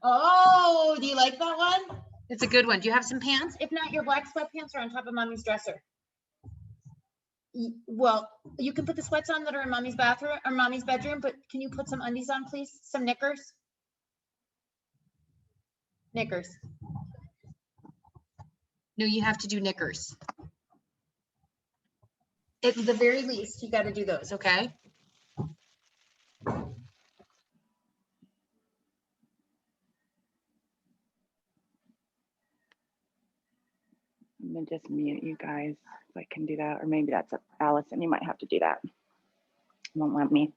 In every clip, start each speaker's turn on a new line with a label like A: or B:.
A: Oh, do you like that one? It's a good one. Do you have some pants? If not, your black sweatpants are on top of mommy's dresser. Well, you can put the sweats on that are in mommy's bathroom or mommy's bedroom, but can you put some undies on, please? Some knickers? Knickers. No, you have to do knickers. At the very least, you got to do those, okay?
B: I'm gonna just mute you guys if I can do that, or maybe that's up Allison. You might have to do that. Won't let me.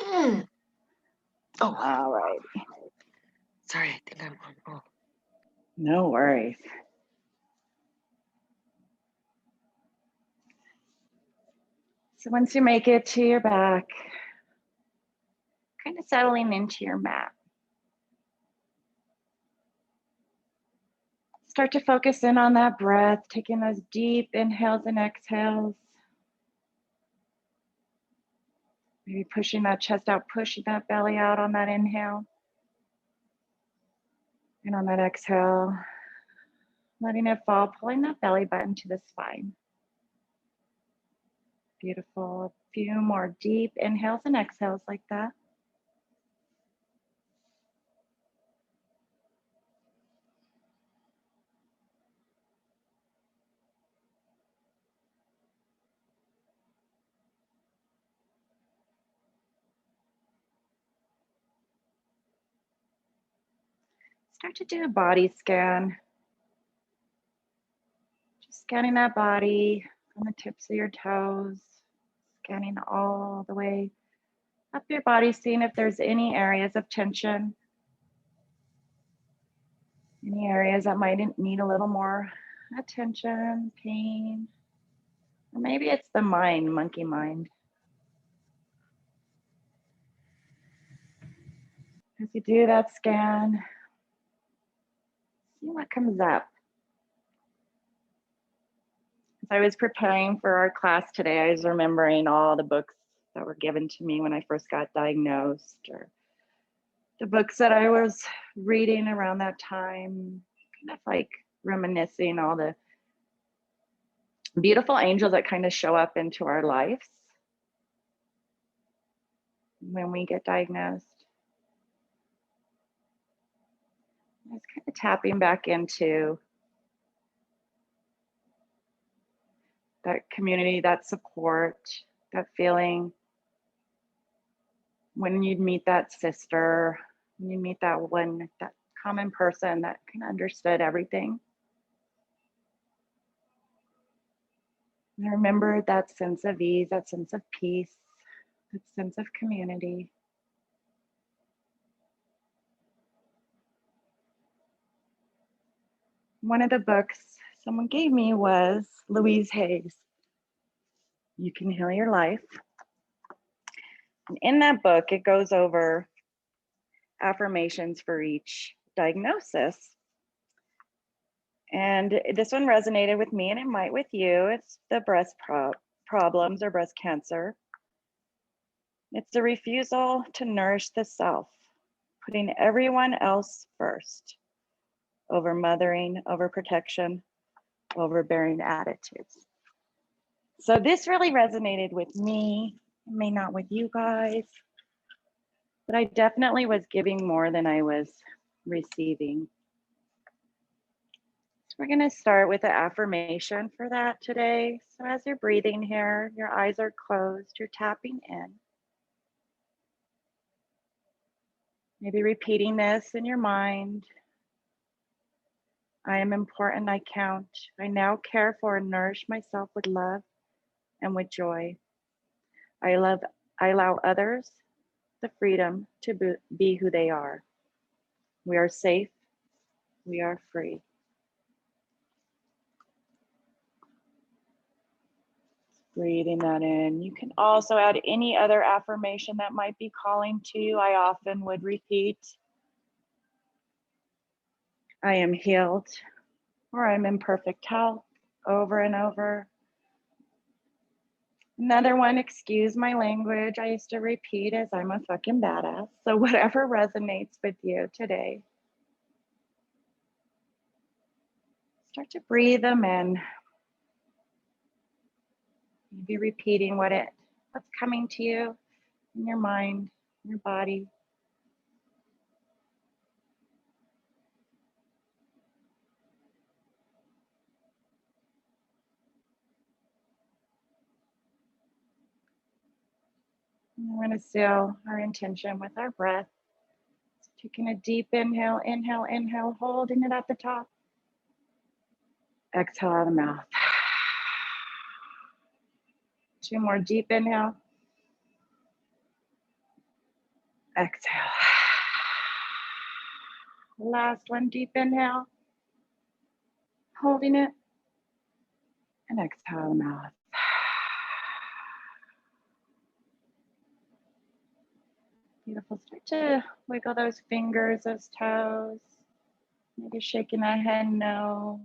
A: Oh,
B: All right.
A: Sorry, I think I'm on. Oh.
B: No worries. So once you make it to your back, kind of settling into your mat. Start to focus in on that breath, taking those deep inhales and exhales. Maybe pushing that chest out, pushing that belly out on that inhale. And on that exhale, letting it fall, pulling that belly button to the spine. Beautiful. A few more deep inhales and exhales like that. Start to do a body scan. Just scanning that body on the tips of your toes, scanning all the way up your body, seeing if there's any areas of tension, any areas that might need a little more attention, pain, or maybe it's the mind, monkey mind. As you do that scan, see what comes up. As I was preparing for our class today, I was remembering all the books that were given to me when I first got diagnosed, or the books that I was reading around that time, kind of like reminiscing all the beautiful angels that kind of show up into our lives when we get diagnosed. I was kind of tapping back into that community, that support, that feeling when you'd meet that sister, when you meet that one, that common person that kind of understood everything. And I remember that sense of ease, that sense of peace, that sense of community. One of the books someone gave me was Louise Hay's, You Can Heal Your Life. And in that book, it goes over affirmations for each diagnosis. And this one resonated with me, and it might with you. It's the breast problems or breast cancer. It's the refusal to nourish the self, putting everyone else first, over mothering, over protection, overbearing attitudes. So this really resonated with me. It may not with you guys, but I definitely was giving more than I was receiving. So we're going to start with an affirmation for that today. So as you're breathing here, your eyes are closed, you're tapping in. Maybe repeating this in your mind. I am important, I count. I now care for and nourish myself with love and with joy. I allow others the freedom to be who they are. We are safe, we are free. Breathing that in. You can also add any other affirmation that might be calling to you. I often would repeat, I am healed, or I'm in perfect health, over and over. Another one, excuse my language. I used to repeat as I'm a fucking badass. So whatever resonates with you today. Start to breathe them in. Maybe repeating what's coming to you in your mind, in your body. And we're going to seal our intention with our breath. So taking a deep inhale, inhale, inhale, holding it at the top. Exhale out of the mouth. 2 more deep inhale. Exhale. Last one, deep inhale. Holding it. And exhale out of the mouth. Beautiful. Start to wiggle those fingers, those toes. Maybe shaking that head no.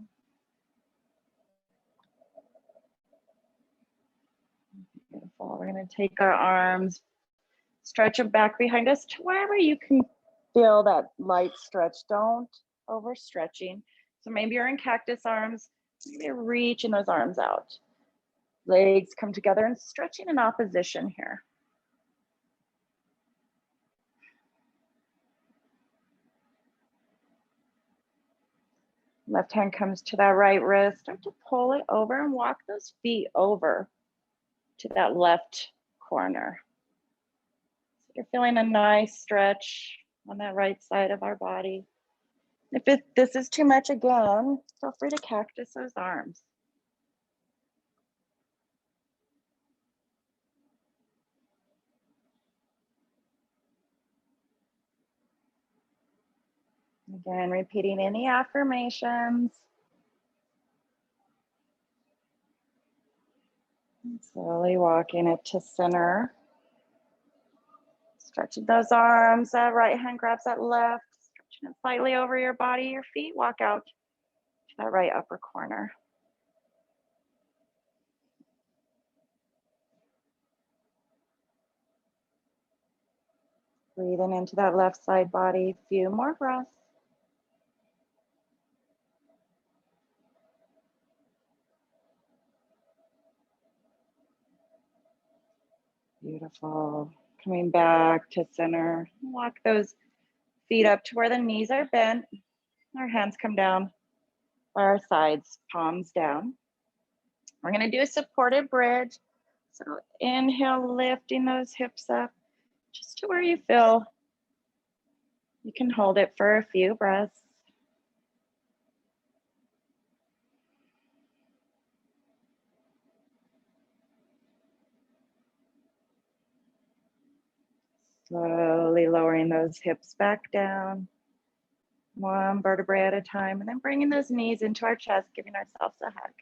B: Beautiful. We're going to take our arms, stretch them back behind us to wherever you can feel that light stretch. Don't overstretching. So maybe you're in cactus arms. Maybe you're reaching those arms out. Legs come together and stretching in opposition here. Left hand comes to that right wrist. Start to pull it over and walk those feet over to that left corner. So you're feeling a nice stretch on that right side of our body. If this is too much again, feel free to cactus those arms. Again, repeating any affirmations. And slowly walking it to center. Stretching those arms, that right hand grabs that left, stretching it slightly over your body, your feet, walk out to that right upper corner. Breathing into that left side body, few more breaths. Beautiful. Coming back to center. Walk those feet up to where the knees are bent. Our hands come down by our sides, palms down. We're going to do a supported bridge. So inhale, lifting those hips up just to where you feel. You can hold it for a few breaths. Slowly lowering those hips back down, one vertebrae at a time, and then bringing those knees into our chest, giving ourselves a hug.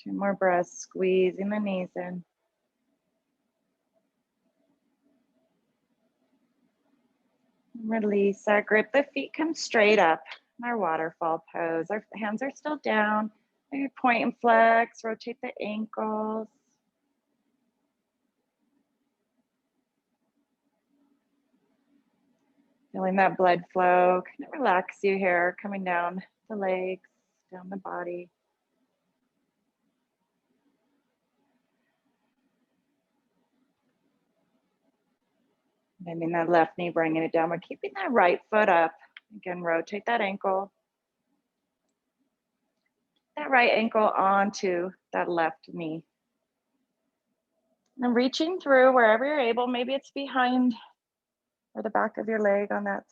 B: Two more breaths, squeezing the knees in. Release that grip. The feet come straight up in our waterfall pose. Our hands are still down. Maybe point and flex, rotate the ankles. Feeling that blood flow, kind of relax you here, coming down the legs, down the body. Bending that left knee, bringing it down. We're keeping that right foot up. Again, rotate that ankle. That right ankle onto that left knee. And reaching through wherever you're able. Maybe it's behind or the back of your leg on that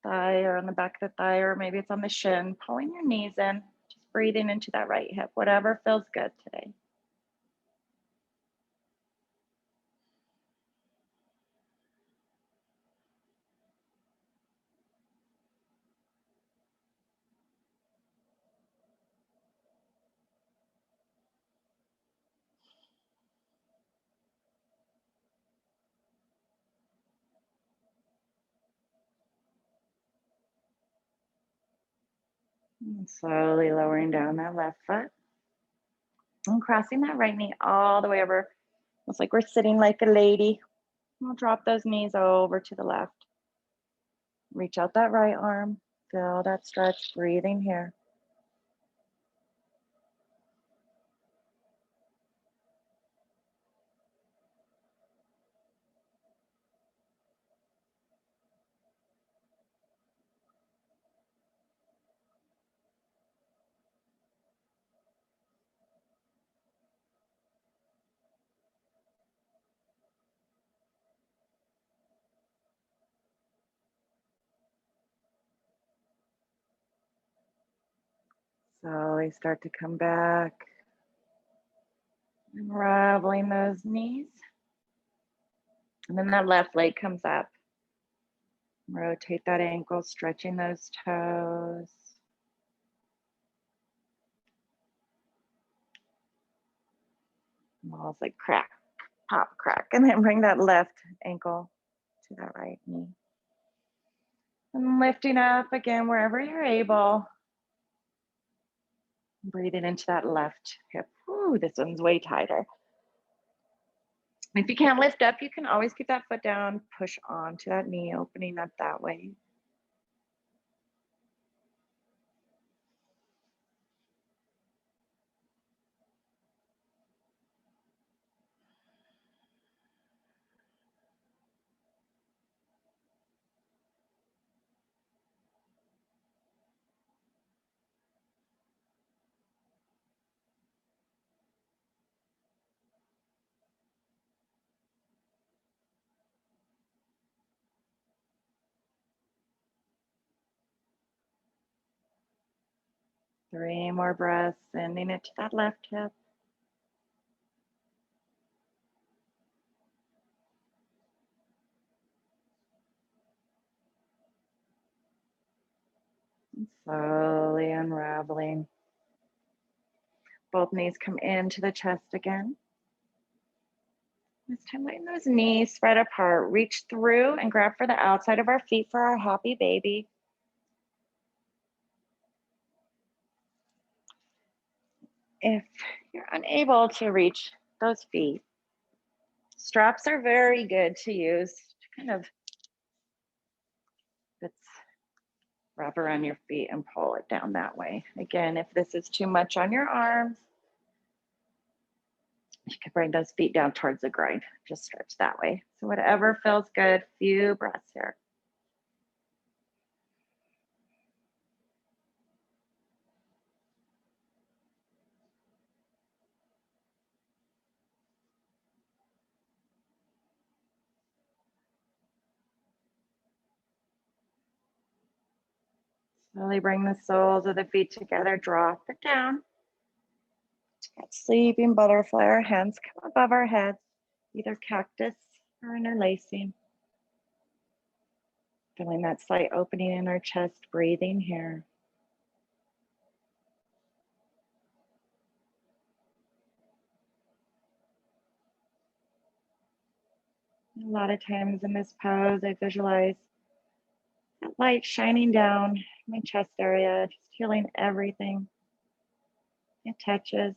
B: thigh or on the back of the thigh, or maybe it's on the shin. Pulling your knees in, just breathing into that right hip, whatever feels good today. And slowly lowering down that left foot. And crossing that right knee all the way over. Almost like we're sitting like a lady. We'll drop those knees over to the left. Reach out that right arm. Feel that stretch, breathing here. Slowly start to come back. Unraveling those knees. And then that left leg comes up. Rotate that ankle, stretching those toes. Almost like crack, pop, crack. And then bring that left ankle to that right knee. And lifting up again wherever you're able. Breathing into that left hip. Ooh, this one's way tighter. If you can't lift up, you can always keep that foot down, push onto that knee, opening up that way. Three more breaths, sending it to that left hip. And slowly unraveling. Both knees come into the chest again. This time, letting those knees spread apart. Reach through and grab for the outside of our feet for our happy baby. If you're unable to reach those feet, straps are very good to use to kind of wrap around your feet and pull it down that way. Again, if this is too much on your arms, you can bring those feet down towards the groin. Just stretch that way. So whatever feels good, few breaths here. Slowly bring the soles of the feet together, drop it down. That sleeping butterfly, our hands come above our heads, either cactus or interlacing. Feeling that slight opening in our chest, breathing here. A lot of times in this pose, I visualize that light shining down my chest area, just healing everything it touches.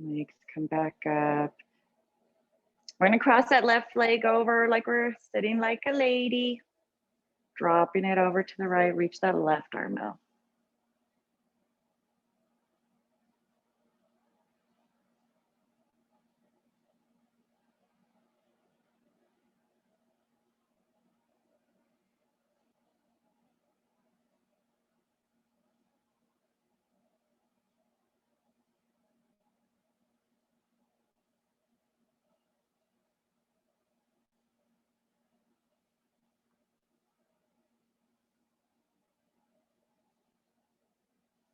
B: Legs come back up. We're gonna cross that left leg over like we're sitting like a lady. Dropping it over to the right, reach that left arm out.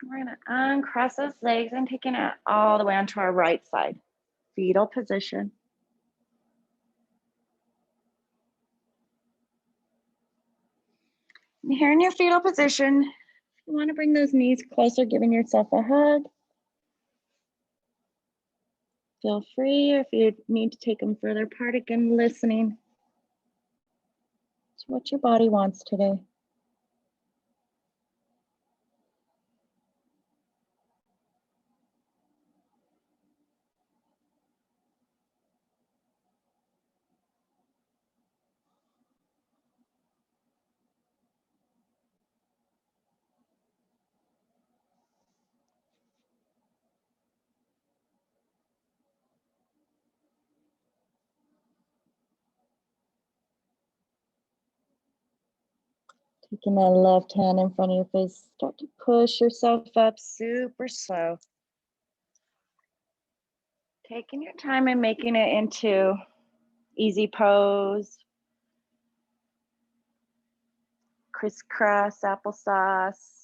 B: We're gonna uncross those legs and taking it all the way onto our right side. fetal position. And here in your fetal position, if you want to bring those knees closer, giving yourself a hug. Feel free. If you need to take them further apart, again, listening to what your body wants today. Taking that left hand in front of your face, start to push yourself up super slow. Taking your time and making it into easy pose, crisscross applesauce.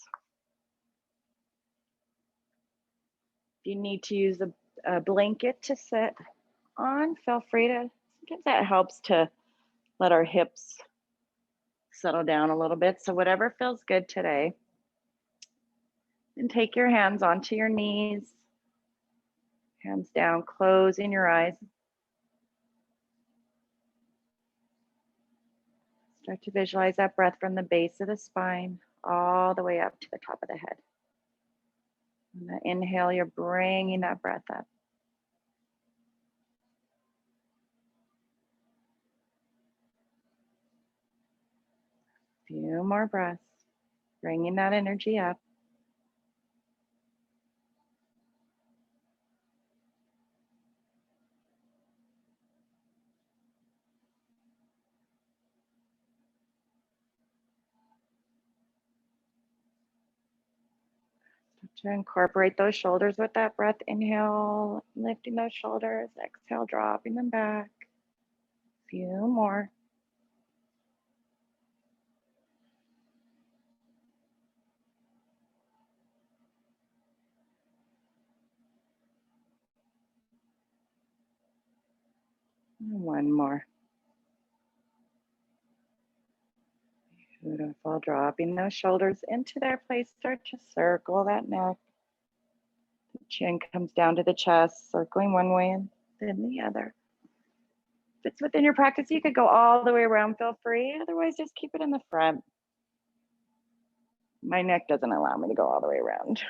B: If you need to use a blanket to sit on, feel free to. Sometimes that helps to let our hips settle down a little bit. So whatever feels good today. And take your hands onto your knees, hands down, closing your eyes. Start to visualize that breath from the base of the spine all the way up to the top of the head. On the inhale, you're bringing that breath up. Few more breaths, bringing that energy up. To incorporate those shoulders with that breath. Inhale, lifting those shoulders. Exhale, dropping them back. Few more. And one more. Beautiful. Dropping those shoulders into their place. Start to circle that neck. The chin comes down to the chest, circling one way and then the other. If it's within your practice, you could go all the way around, feel free. Otherwise, just keep it in the front. My neck doesn't allow me to go all the way around.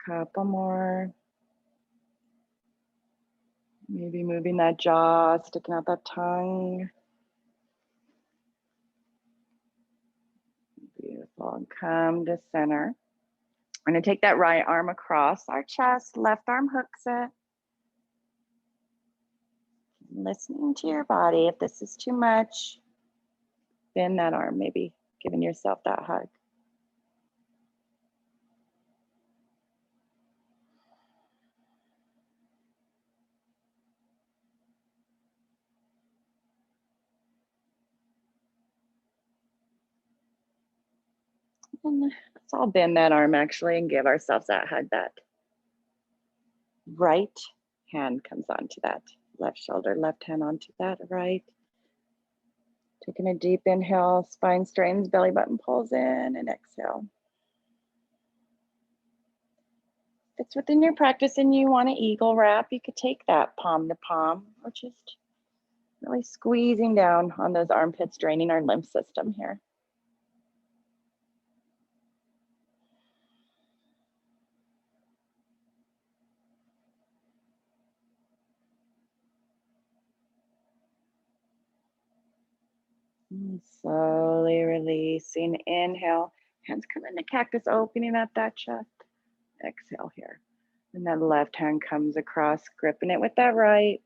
B: Couple more. Maybe moving that jaw, sticking out that tongue. Beautiful. And come to center. I'm going to take that right arm across our chest. Left arm hooks it. Listening to your body. If this is too much, bend that arm, maybe giving yourself that hug. And let's all bend that arm actually and give ourselves that hug. That right hand comes onto that left shoulder, left hand onto that right. Taking a deep inhale, spine straightens, belly button pulls in, and exhale. If it's within your practice and you want to eagle wrap, you could take that palm to palm or just really squeezing down on those armpits, draining our lymph system here. And slowly releasing. Inhale, hands come into cactus, opening up that chest. Exhale here. And that left hand comes across, gripping it with that right.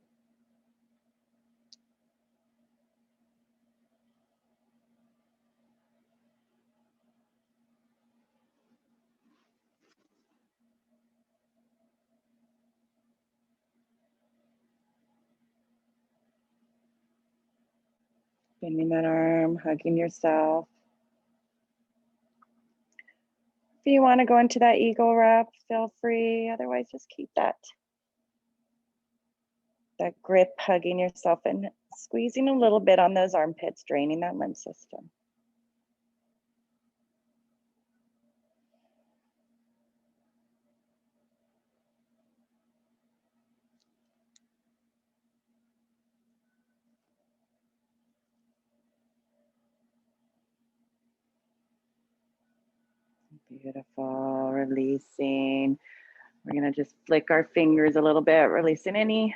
B: Bending that arm, hugging yourself. If you want to go into that eagle wrap, feel free. Otherwise, just keep that grip, hugging yourself and squeezing a little bit on those armpits, draining that lymph system. Beautiful, releasing. We're gonna just flick our fingers a little bit, releasing anything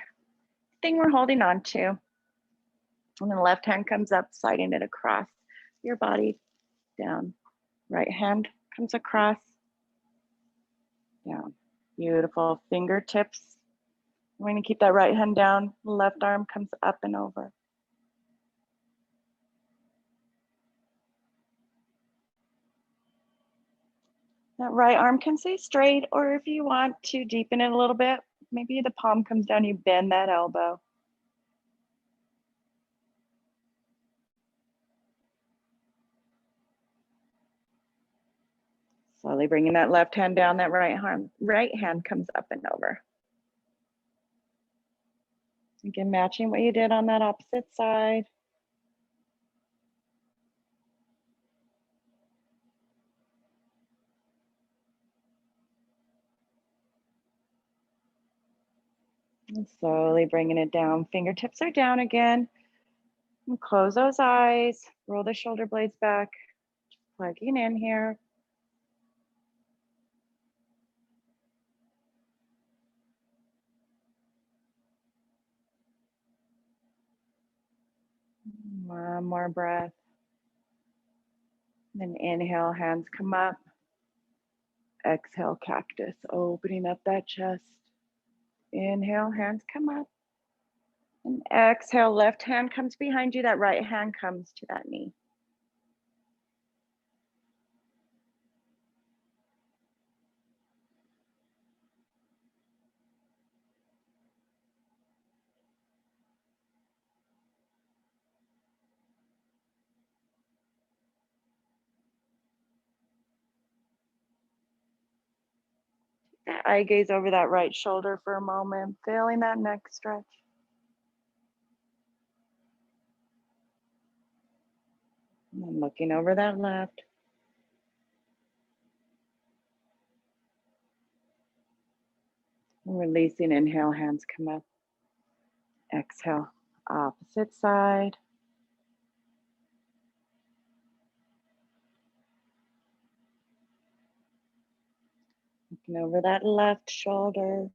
B: we're holding on to. And then the left hand comes up, sliding it across your body, down. Right hand comes across, down. Beautiful, fingertips. We're gonna keep that right hand down, left arm comes up and over. That right arm can stay straight, or if you want to deepen it a little bit, maybe the palm comes down, you bend that elbow. Slowly bringing that left hand down, that right hand comes up and over. Again, matching what you did on that opposite side. And slowly bringing it down. Fingertips are down again. And close those eyes. Roll the shoulder blades back. Just plugging in here. One more breath. Then inhale, hands come up. Exhale, cactus, opening up that chest. Inhale, hands come up. And exhale, left hand comes behind you. That right hand comes to that knee. Eye gaze over that right shoulder for a moment, feeling that neck stretch. And then looking over that left. And releasing, inhale, hands come up. Exhale, opposite side. Looking over that left shoulder.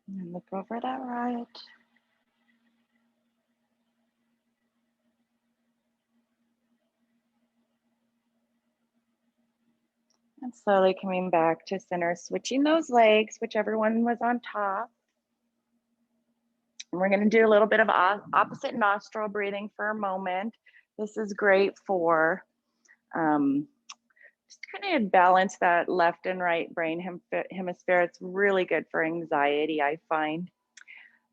B: And then look over that right. And slowly coming back to center, switching those legs, whichever one was on top. And we're going to do a little bit of opposite nostril breathing for a moment. This is great for just kind of balance that left and right brain hemisphere. It's really good for anxiety, I find.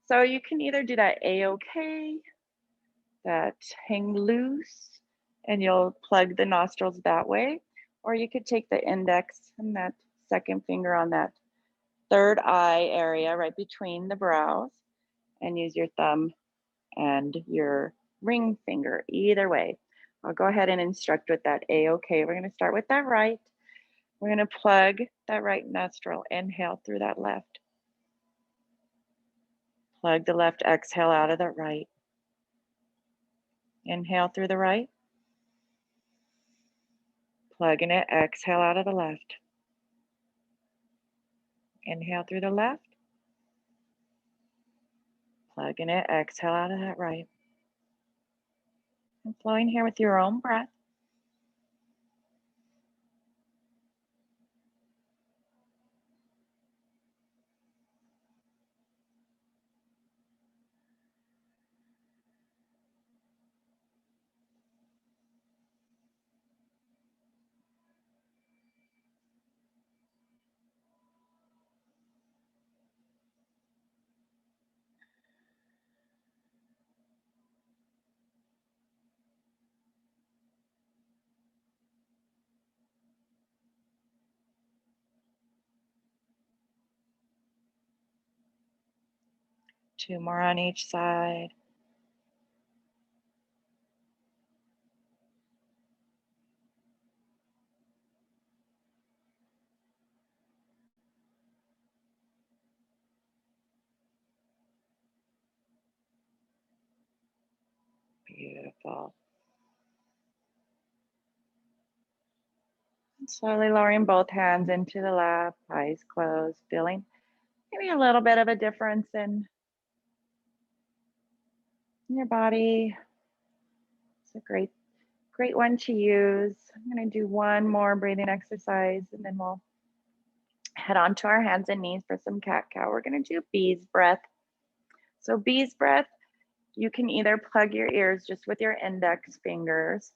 B: So you can either do that A-OK, that hang loose, and you'll plug the nostrils that way. Or you could take the index and that second finger on that third eye area right between the brows and use your thumb and your ring finger, either way. I'll go ahead and instruct with that A-OK. We're going to start with that right. We're going to plug that right nostril, inhale through that left. Plug the left, exhale out of that right. Inhale through the right. Plug in it, exhale out of the left. Inhale through the left. Plug in it, exhale out of that right. And flowing here with your own breath. 2 more on each side. Beautiful. And slowly lowering both hands into the lap, eyes closed, feeling maybe a little bit of a difference in your body. It's a great one to use. I'm going to do one more breathing exercise and then we'll head on to our hands and knees for some cat-cow. We're going to do bee's breath. So bee's breath, you can either plug your ears just with your index fingers,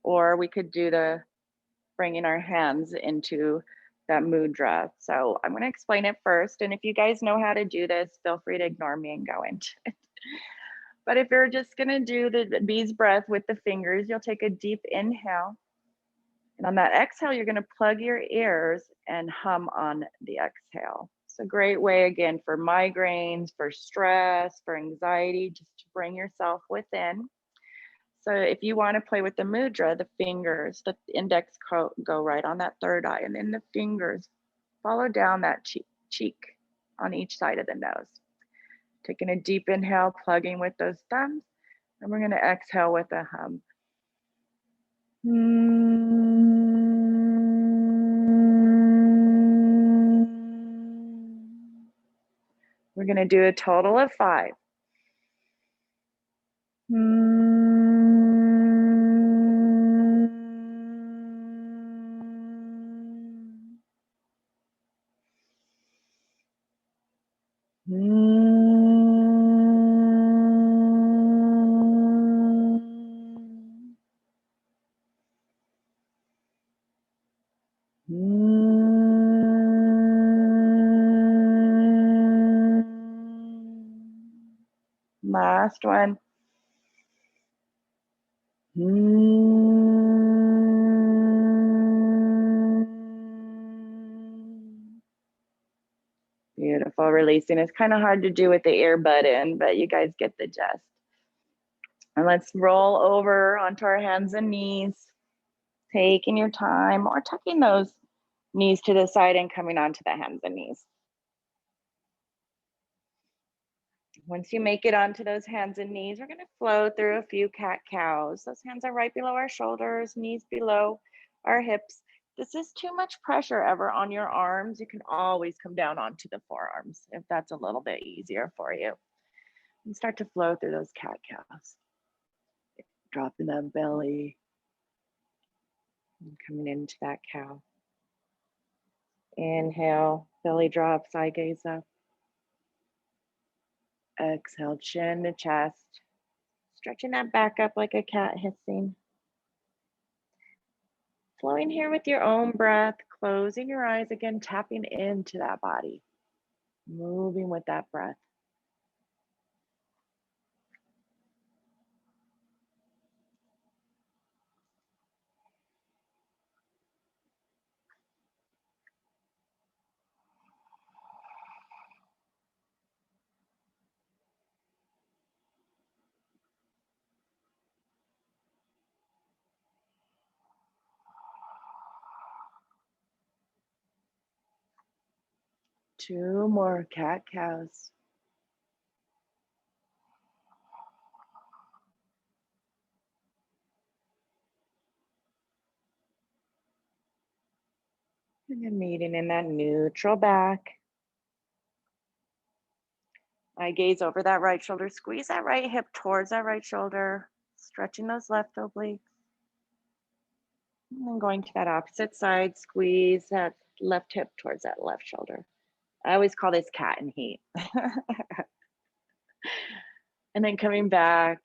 B: or we could do the bringing our hands into that mudra. So I'm going to explain it first. And if you guys know how to do this, feel free to ignore me and go into it. But if you're just going to do the bee's breath with the fingers, you'll take a deep inhale. And on that exhale, you're going to plug your ears and hum on the exhale. It's a great way, again, for migraines, for stress, for anxiety, just to bring yourself within. So if you want to play with the mudra, the fingers, the index go right on that third eye, and then the fingers follow down that cheek on each side of the nose. Taking a deep inhale, plugging with those thumbs, and we're going to exhale with a hum. We're going to do a total of 5. Last one. Beautiful. Releasing. It's kind of hard to do with the earbud in, but you guys get the gist. And let's roll over onto our hands and knees, taking your time or tucking those knees to the side and coming onto the hands and knees. Once you make it onto those hands and knees, we're going to flow through a few cat-cows. Those hands are right below our shoulders, knees below our hips. If this is too much pressure ever on your arms, you can always come down onto the forearms if that's a little bit easier for you. And start to flow through those cat-cows. Dropping that belly and coming into that cow. Inhale, belly drops, eye gaze up. Exhale, chin to chest. Stretching that back up like a cat hissing. Flowing here with your own breath, closing your eyes again, tapping into that body. Moving with that breath. Two more cat-cows. And then meeting in that neutral back. I gaze over that right shoulder, squeeze that right hip towards that right shoulder, stretching those left obliques. And then going to that opposite side, squeeze that left hip towards that left shoulder. I always call this cat in heat. And then coming back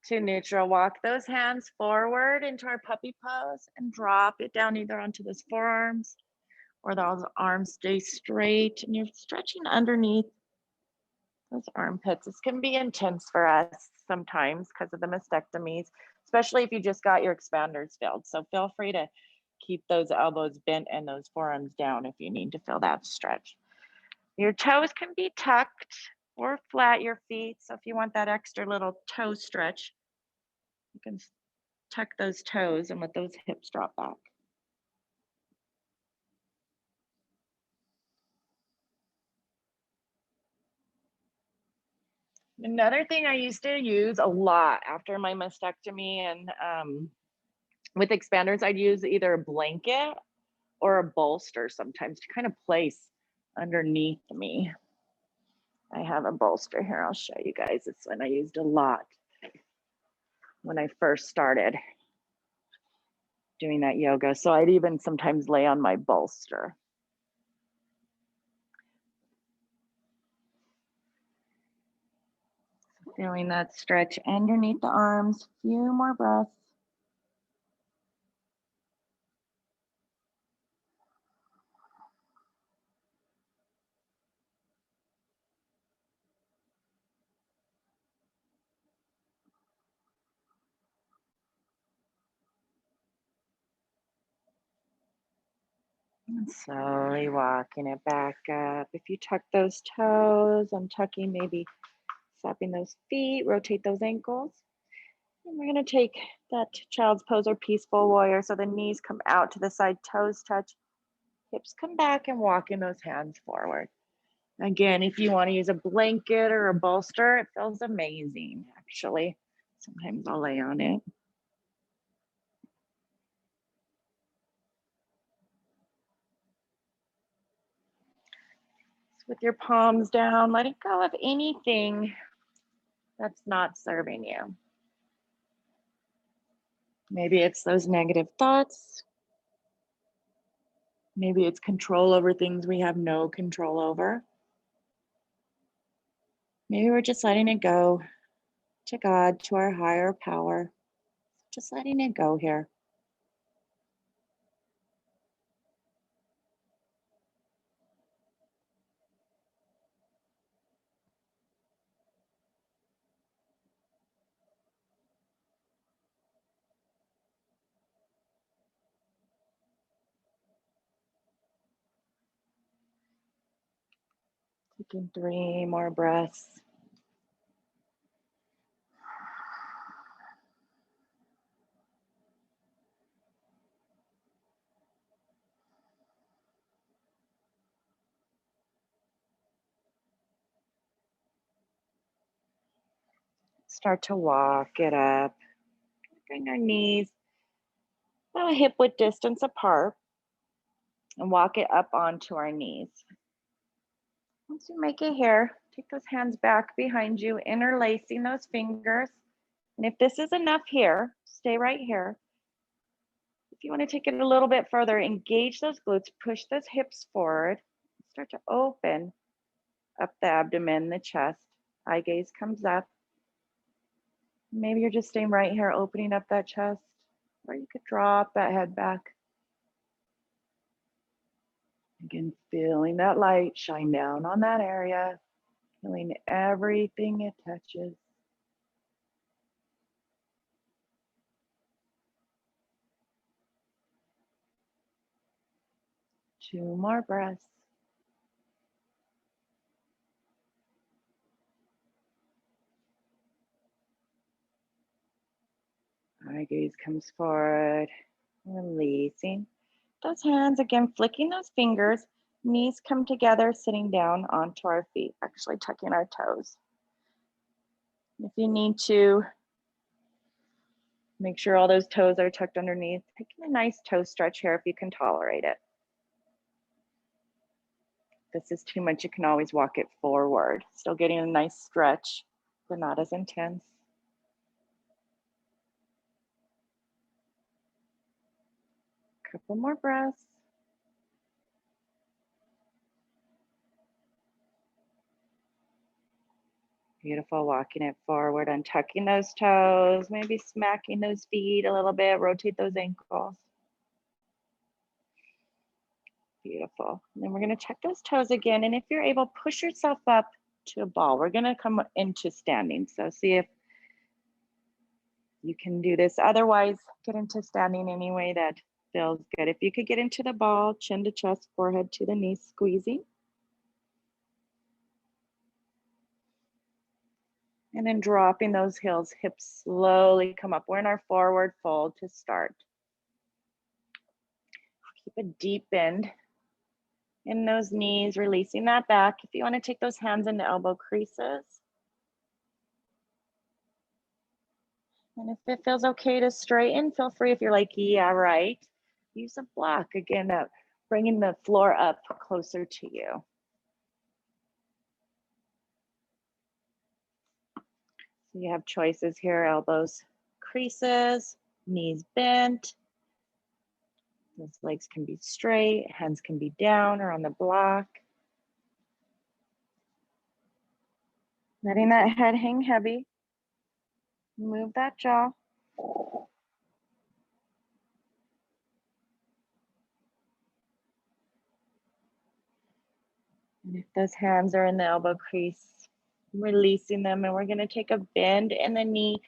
B: to neutral, walk those hands forward into our puppy pose and drop it down either onto those forearms or those arms stay straight, and you're stretching underneath those armpits. This can be intense for us sometimes because of the mastectomies, especially if you just got your expanders filled. So feel free to keep those elbows bent and those forearms down if you need to feel that stretch. Your toes can be tucked or flat your feet. So if you want that extra little toe stretch, you can tuck those toes and let those hips drop back. Another thing I used to use a lot after my mastectomy and with expanders, I'd use either a blanket or a bolster sometimes to kind of place underneath me. I have a bolster here. I'll show you guys. This one I used a lot when I first started doing that yoga. So I'd even sometimes lay on my bolster. Feeling that stretch underneath the arms. Few more breaths. And slowly walking it back up. If you tuck those toes, I'm tucking, maybe slapping those feet, rotate those ankles. And we're going to take that child's pose or peaceful warrior. So the knees come out to the side, toes touch, hips come back, and walking those hands forward. Again, if you want to use a blanket or a bolster, it feels amazing, actually. Sometimes I'll lay on it. With your palms down, letting go of anything that's not serving you. Maybe it's those negative thoughts. Maybe it's control over things we have no control over. Maybe we're just letting it go to God, to our higher power. Just letting it go here. Taking 3 more breaths. Start to walk it up. Bring our knees about a hip width distance apart and walk it up onto our knees. Once you make it here, take those hands back behind you, interlacing those fingers. And if this is enough here, stay right here. If you want to take it a little bit further, engage those glutes, push those hips forward, start to open up the abdomen, the chest. Eye gaze comes up. Maybe you're just staying right here, opening up that chest, or you could drop that head back. Again, feeling that light shine down on that area, feeling everything it touches. Two more breaths. Eye gaze comes forward, releasing. Those hands, again, flicking those fingers, knees come together, sitting down onto our feet, actually tucking our toes. If you need to, make sure all those toes are tucked underneath. Taking a nice toe stretch here if you can tolerate it. If this is too much, you can always walk it forward. Still getting a nice stretch, but not as intense. Couple more breaths. Beautiful, walking it forward, untucking those toes, maybe smacking those feet a little bit, rotate those ankles. Beautiful. And then we're going to tuck those toes again. And if you're able, push yourself up to a ball. We're going to come into standing. So see if you can do this. Otherwise, get into standing any way that feels good. If you could get into the ball, chin to chest, forehead to the knees, squeezing. And then dropping those heels, hips slowly come up. We're in our forward fold to start. Keep a deep bend in those knees, releasing that back. If you want to take those hands into elbow creases. And if it feels okay to straighten, feel free. If you're like, yeah, right, use a block. Again, bringing the floor up closer to you. So you have choices here, elbows creases, knees bent. Those legs can be straight, hands can be down or on the block. Letting that head hang heavy. Move that jaw. And if those hands are in the elbow crease, releasing them, and we're gonna take a bend in the knee,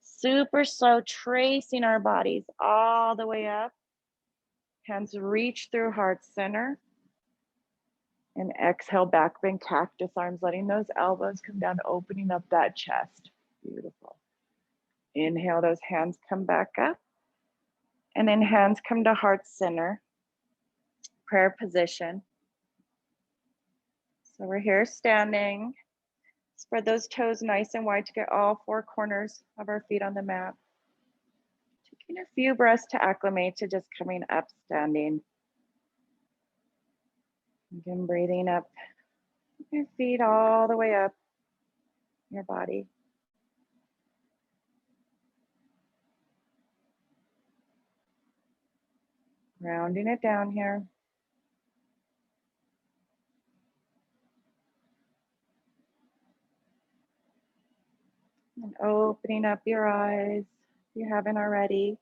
B: super slow, tracing our bodies all the way up. Hands reach through heart center. And exhale, back bend, cactus arms, letting those elbows come down, opening up that chest. Beautiful. Inhale, those hands come back up. And then hands come to heart center. Prayer position. So we're here standing. Spread those toes nice and wide to get all four corners of our feet on the mat. Taking a few breaths to acclimate to just coming up standing. Again, breathing up your feet all the way up your body. Rounding it down here. And opening up your eyes if you haven't already.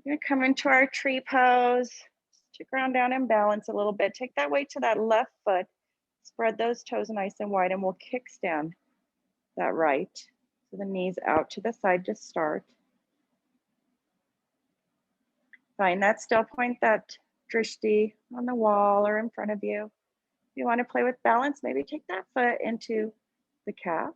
B: We're gonna come into our tree pose. To ground down and balance a little bit. Take that weight to that left foot. Spread those toes nice and wide, and we'll kickstand that right. So the knees out to the side to start. Find that still point, that drishti on the wall or in front of you. If you want to play with balance, maybe take that foot into the calf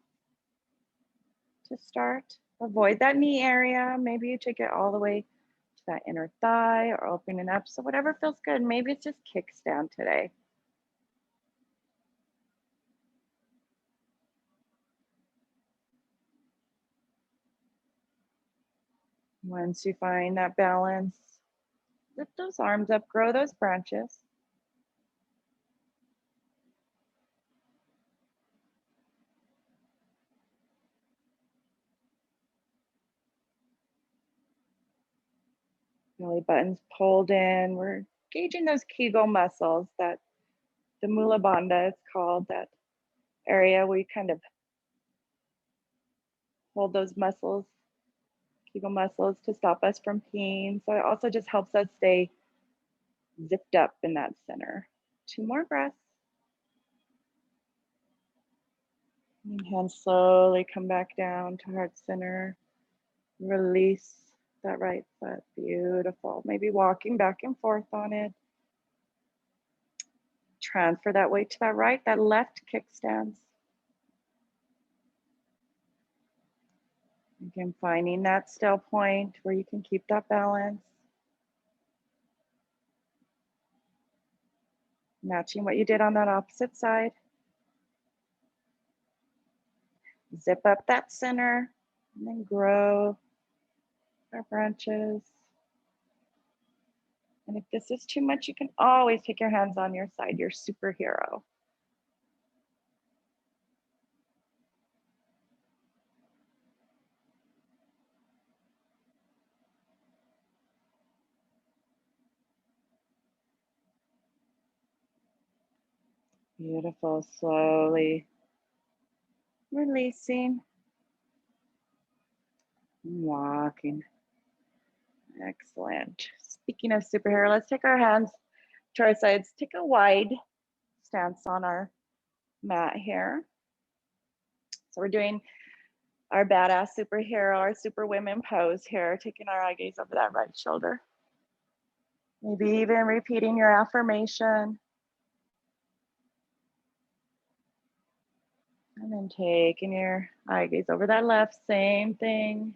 B: to start. Avoid that knee area. Maybe you take it all the way to that inner thigh or opening up. So whatever feels good. Maybe it's just kickstand today. Once you find that balance, lift those arms up, grow those branches. Belly button's pulled in. We're engaging those Kegel muscles, that the Mula Bandha is called, that area where you kind of hold those muscles, Kegel muscles, to stop us from peeing. So it also just helps us stay zipped up in that center. 2 more breaths. And hands slowly come back down to heart center. Release that right foot. Beautiful. Maybe walking back and forth on it. Transfer that weight to that right, that left kickstands. Again, finding that still point where you can keep that balance. Matching what you did on that opposite side. Zip up that center and then grow our branches. And if this is too much, you can always take your hands on your side, your superhero. Beautiful, slowly releasing, walking. Excellent. Speaking of superhero, let's take our hands to our sides. Take a wide stance on our mat here. So we're doing our badass superhero, our superwomen pose here, taking our eye gaze over that right shoulder. Maybe even repeating your affirmation. And then taking your eye gaze over that left, same thing.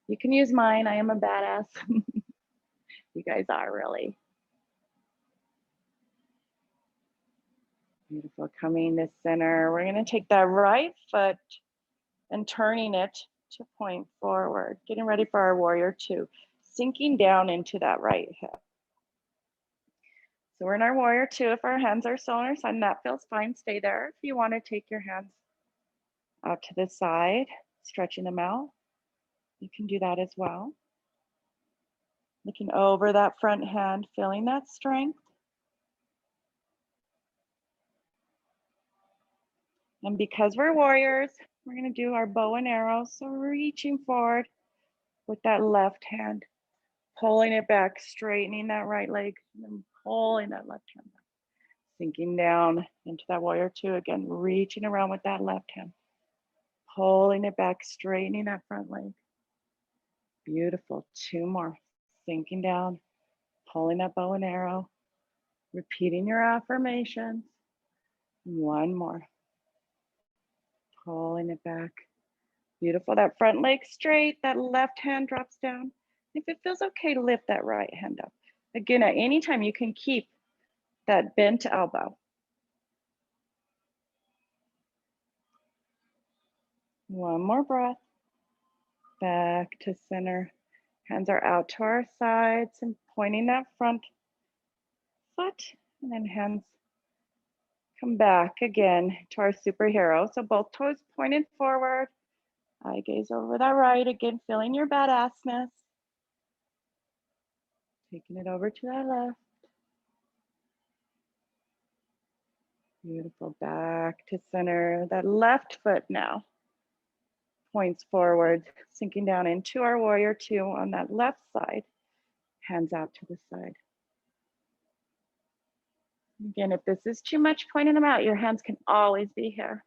B: You can use mine. I am a badass. You guys are really. Beautiful. Coming to center. We're going to take that right foot and turning it to point forward. Getting ready for our warrior two. Sinking down into that right hip. So we're in our warrior two. If our hands are still on our side, and that feels fine, stay there. If you want to take your hands out to the side, stretching them out, you can do that as well. Looking over that front hand, feeling that strength. And because we're warriors, we're going to do our bow and arrow. So reaching forward with that left hand, pulling it back, straightening that right leg, and then pulling that left hand back. Sinking down into that warrior two again, reaching around with that left hand, pulling it back, straightening that front leg. Beautiful. Two more. Sinking down, pulling that bow and arrow, repeating your affirmations. One more. Pulling it back. Beautiful. That front leg straight, that left hand drops down. If it feels okay to lift that right hand up. Again, at any time you can keep that bent elbow. One more breath. Back to center. Hands are out to our sides and pointing that front foot. And then hands come back again to our superhero. So both toes pointed forward. Eye gaze over that right. Again, feeling your badassness. Taking it over to that left. Beautiful. Back to center. That left foot now points forward, sinking down into our warrior two on that left side. Hands out to the side. Again, if this is too much pointing them out, your hands can always be here.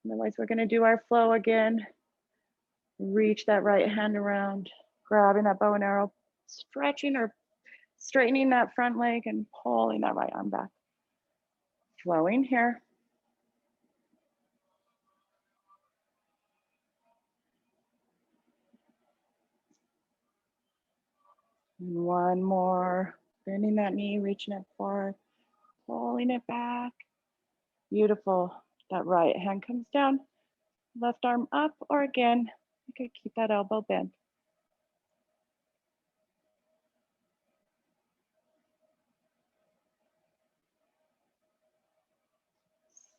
B: Otherwise, we're going to do our flow again. Reach that right hand around, grabbing that bow and arrow, stretching or straightening that front leg and pulling that right arm back. Flowing here. And one more, bending that knee, reaching it forward, pulling it back. Beautiful. That right hand comes down, left arm up, or again, you could keep that elbow bent.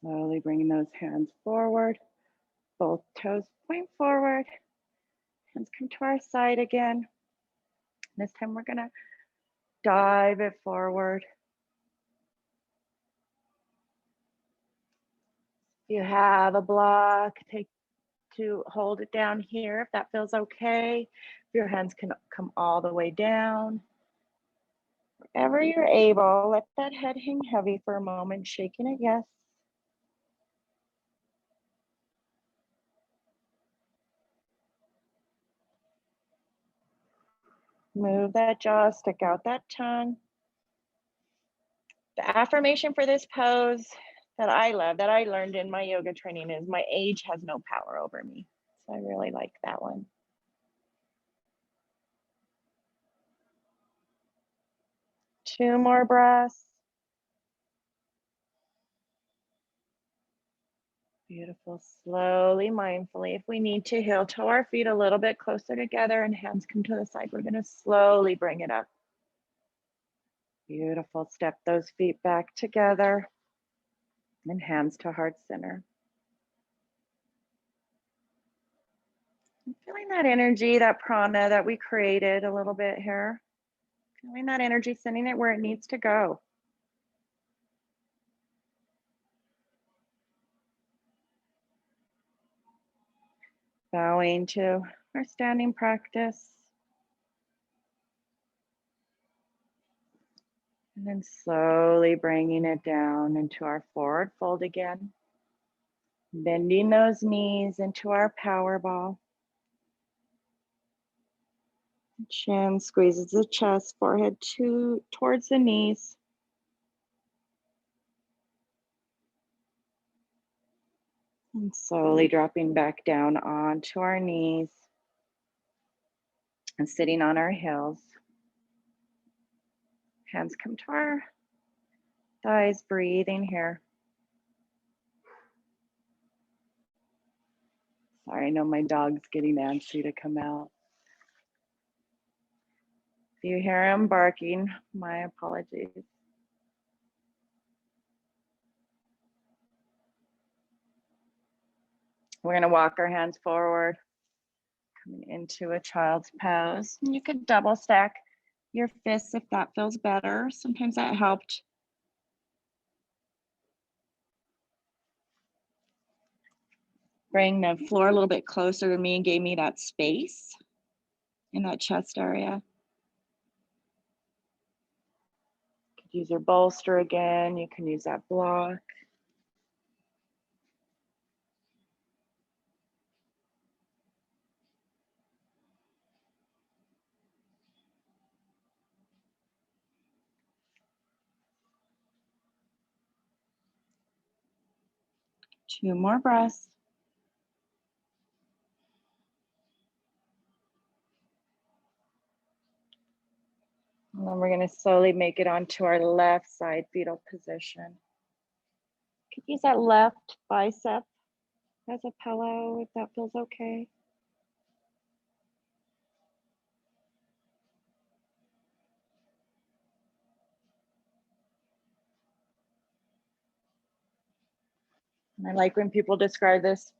B: Slowly bringing those hands forward. Both toes point forward. Hands come to our side again. This time we're gonna dive it forward. If you have a block, take to hold it down here if that feels okay. If your hands can come all the way down. Wherever you're able, let that head hang heavy for a moment, shaking it, yes. Move that jaw, stick out that tongue. The affirmation for this pose that I love, that I learned in my yoga training is my age has no power over me. So I really like that one. Two more breaths. Beautiful. Slowly, mindfully, if we need to, heel toe our feet a little bit closer together and hands come to the side. We're going to slowly bring it up. Beautiful. Step those feet back together and hands to heart center. I'm feeling that energy, that prana that we created a little bit here. Feeling that energy, sending it where it needs to go. Bowing to our standing practice. And then slowly bringing it down into our forward fold again. Bending those knees into our power ball. Chin squeezes the chest, forehead towards the knees. And slowly dropping back down onto our knees and sitting on our heels. Hands come to our thighs, breathing here. Sorry, I know my dog's getting antsy to come out. If you hear him barking, my apologies. We're going to walk our hands forward, coming into a child's pose. And you could double stack your fists if that feels better. Sometimes that helped. Bring the floor a little bit closer to me and gave me that space in that chest area. You could use your bolster again. You can use that block. Two more breaths. And then we're going to slowly make it onto our left side fetal position. Could use that left bicep as a pillow if that feels okay. And I like when people describe this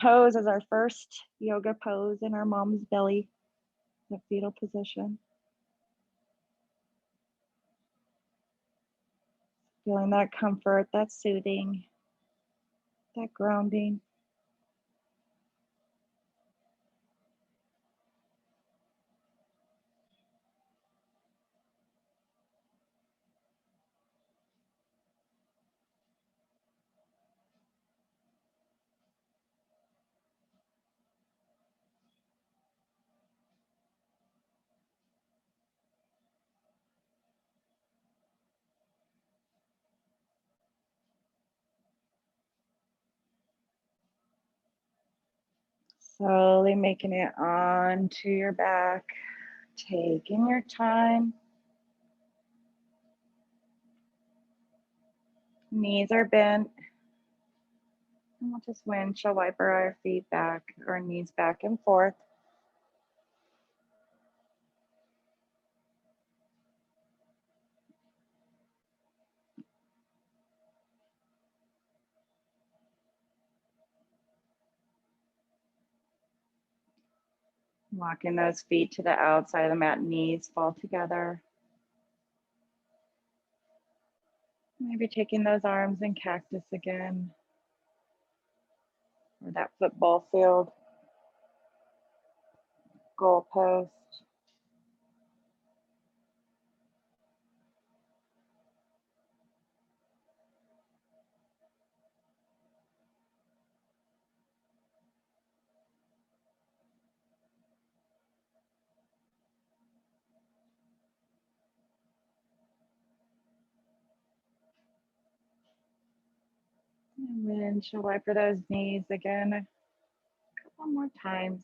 B: pose as our first yoga pose in our mom's belly, the fetal position. Feeling that comfort, that soothing, that grounding. Slowly making it onto your back, taking your time. Knees are bent. And we'll just windshield wiper our feet back, our knees back and forth. Walking those feet to the outside of the mat, knees fall together. Maybe taking those arms in cactus again, or that football field goalpost. And windshield wiper those knees again a couple more times.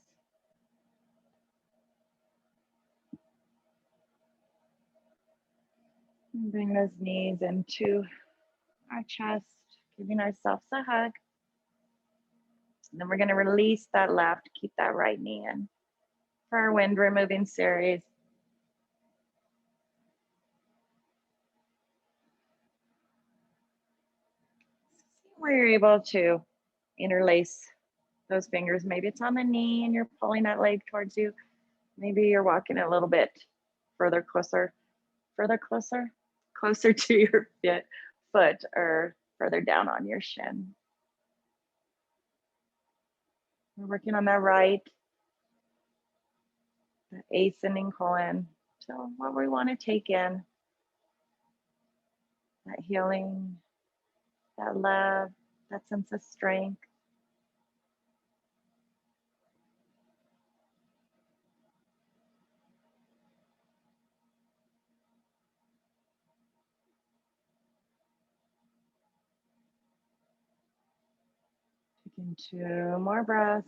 B: And bring those knees into our chest, giving ourselves a hug. And then we're going to release that left, keep that right knee in for our wind removing series. See where you're able to interlace those fingers. Maybe it's on the knee and you're pulling that leg towards you. Maybe you're walking a little bit closer to your foot or further down on your shin. We're working on that right, the ascending colon. So what we want to take in, that healing, that love, that sense of strength. Taking 2 more breaths.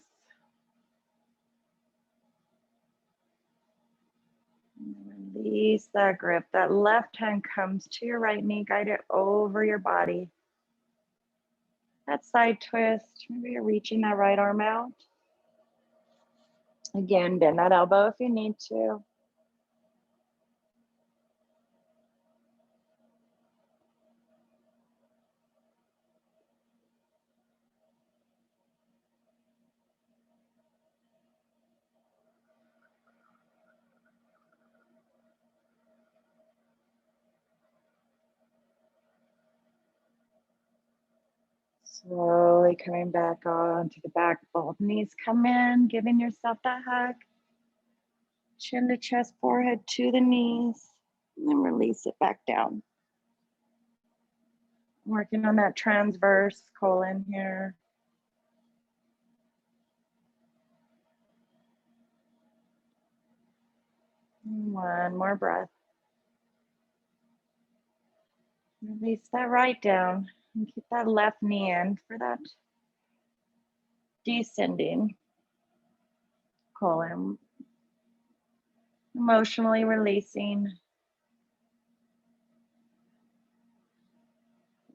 B: And release that grip. That left hand comes to your right knee, guide it over your body. That side twist, maybe you're reaching that right arm out. Again, bend that elbow if you need to. Slowly coming back onto the back, both knees come in, giving yourself that hug. Chin to chest, forehead to the knees, and then release it back down. Working on that transverse colon here. One more breath. Release that right down and keep that left knee in for that descending colon. Emotionally releasing.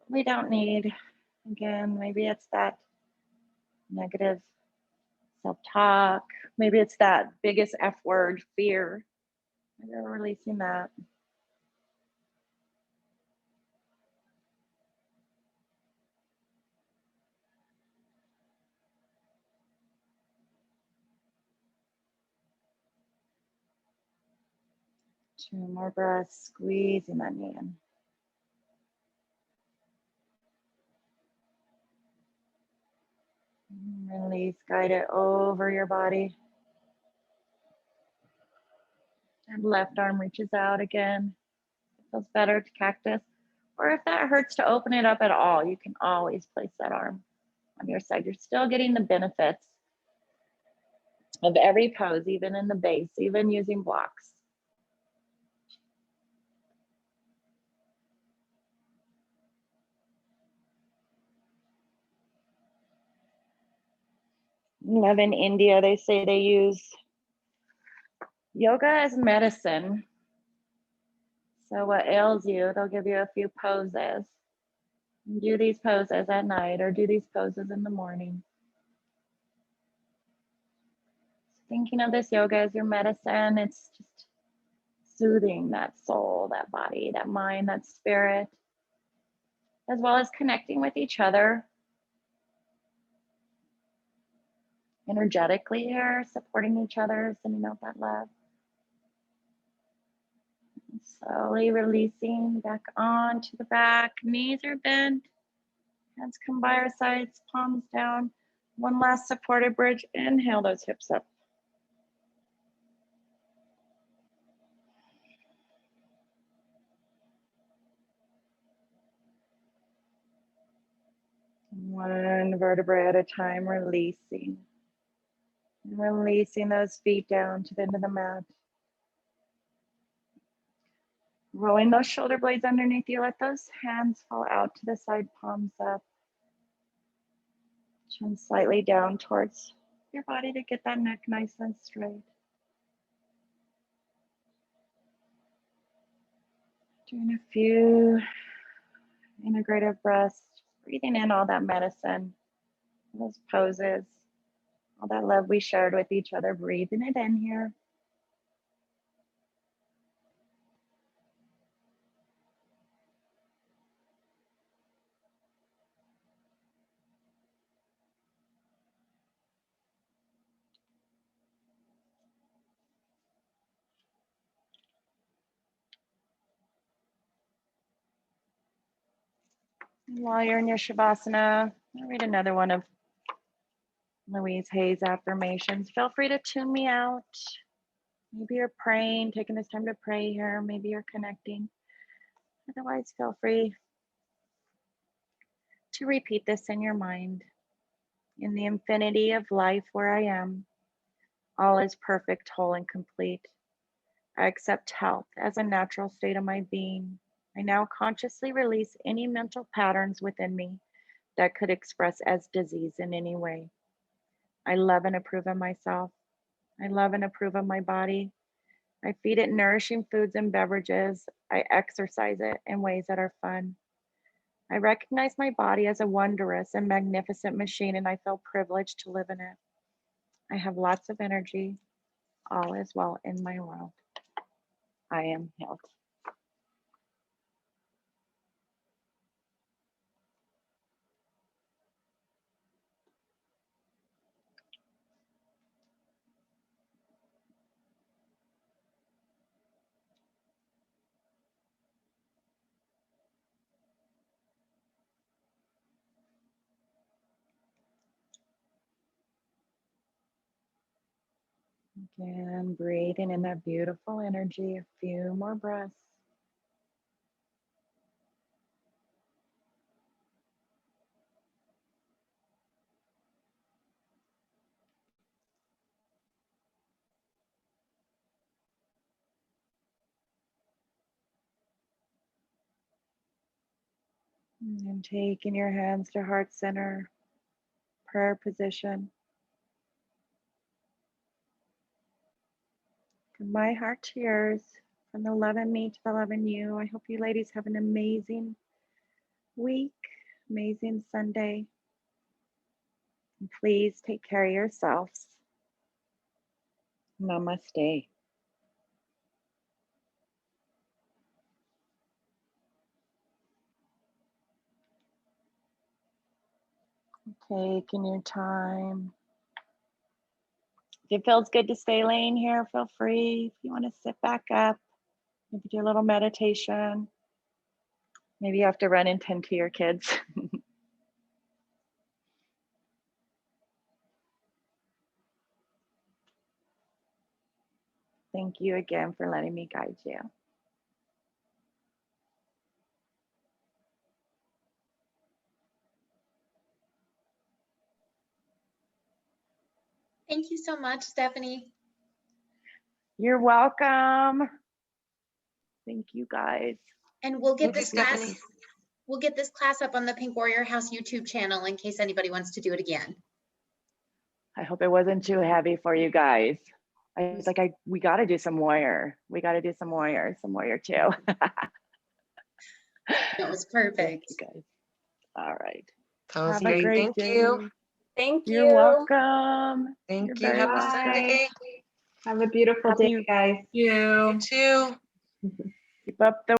B: We don't need, again, maybe it's that negative self-talk. Maybe it's that biggest F word, fear. Maybe we're releasing that. Two more breaths, squeezing that knee in. Release, guide it over your body. And left arm reaches out again. It feels better to cactus. Or if that hurts to open it up at all, you can always place that arm on your side. You're still getting the benefits of every pose, even in the base, even using blocks. Love in India, they say they use yoga as medicine. So what ails you, they'll give you a few poses. Do these poses at night or do these poses in the morning. Thinking of this yoga as your medicine, it's just soothing that soul, that body, that mind, that spirit, as well as connecting with each other energetically here, supporting each other, sending out that love. And slowly releasing back onto the back. Knees are bent, hands come by our sides, palms down. One last supported bridge. Inhale those hips up. One vertebrae at a time, releasing. Releasing those feet down to the end of the mat. Rolling those shoulder blades underneath you. Let those hands fall out to the side, palms up. Chin slightly down towards your body to get that neck nice and straight. Doing a few integrative breaths, breathing in all that medicine, those poses, all that love we shared with each other, breathing it in here. While you're in your Shavasana, I'll read another one of Louise Hay's affirmations. Feel free to tune me out. Maybe you're praying, taking this time to pray here. Maybe you're connecting. Otherwise, feel free to repeat this in your mind. In the infinity of life where I am, all is perfect, whole, and complete. I accept health as a natural state of my being. I now consciously release any mental patterns within me that could express as disease in any way. I love and approve of myself. I love and approve of my body. I feed it nourishing foods and beverages. I exercise it in ways that are fun. I recognize my body as a wondrous and magnificent machine, and I feel privileged to live in it. I have lots of energy. All is well in my world. I am healed. Again, breathing in that beautiful energy, a few more breaths. And taking your hands to heart center, prayer position. From my heart to yours, from the love in me to the love in you. I hope you ladies have an amazing week, amazing Sunday. And please take care of yourselves. Namaste. Taking your time. If it feels good to stay laying here, feel free. If you want to sit back up, maybe do a little meditation. Maybe you have to run and tend to your kids. Thank you again for letting me guide you.
A: Thank you so much, Stephanie.
B: You're welcome. Thank you guys.
A: And we'll get
C: Thank you,
A: this class.
C: Stephanie.
A: We'll get this class up on the Pink Warrior House YouTube channel in case anybody wants to do it again.
B: I hope it wasn't too heavy for you guys. I was like, we got to do some warrior. We got to do some warrior too.
A: That was perfect.
B: Thank you guys. All right.
C: That was
B: Have a
C: great.
B: great
C: Thank
B: day.
C: you.
D: Thank you.
B: You're welcome.
C: Thank
B: You're
C: you.
B: very
C: Have a
B: welcome.
C: Sunday.
D: Have a beautiful day, guys.
C: You too.
B: Keep up the